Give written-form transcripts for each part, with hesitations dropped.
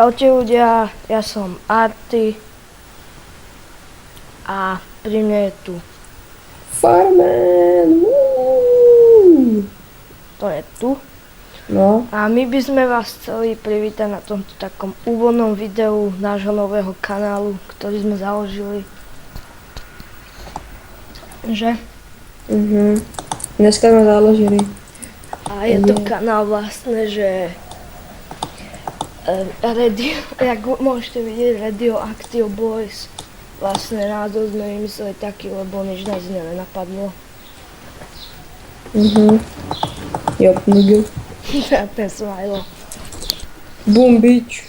Čaute ľudia, ja som Arty a pri mne je tu Farman! to je tu. No, A my by sme vás chceli privítať na tomto takom úvodnom videu nášho nového kanálu, ktorý sme založili. Že? Dneska sme založili. A je to kanál vlastne, že radio, jak môžete vidieť, Radioactive Boys. Vlastne názov sme vymysleli taký, lebo nič nás iné nenapadlo. Jo, nigga. Ten smajlo. Boom bitch.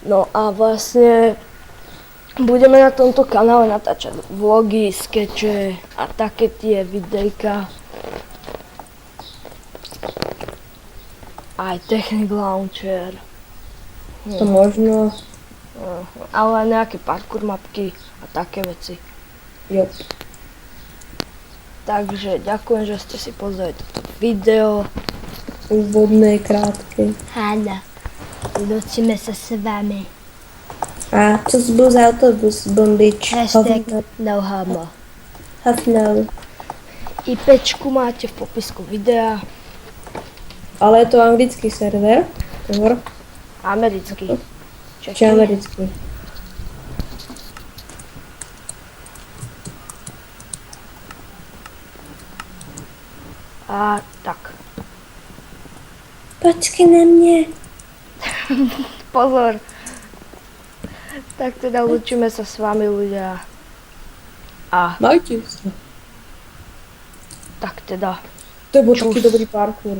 No a vlastne budeme na tomto kanále natáčať vlogy, skeče a také tie videjka. Aj Technic Launcher. To možno. Ale aj nejaké parkour mapky a také veci. Jo. Takže ďakujem, že ste si pozreli toto video. Úvodné, krátke. Áno. Lusíme sa s vami. A co byl za autobus, boom bitch? Hashtag no homo. Hafnal. IPčku máte v popisku videa. Ale je to anglický server. Hovor. Americký. Či americký. A tak. Počkej na mne. Pozor. Tak teda lúčime sa s vami ľudia. A Majte sa. tak teda. To bol Čus. taký dobrý parkour.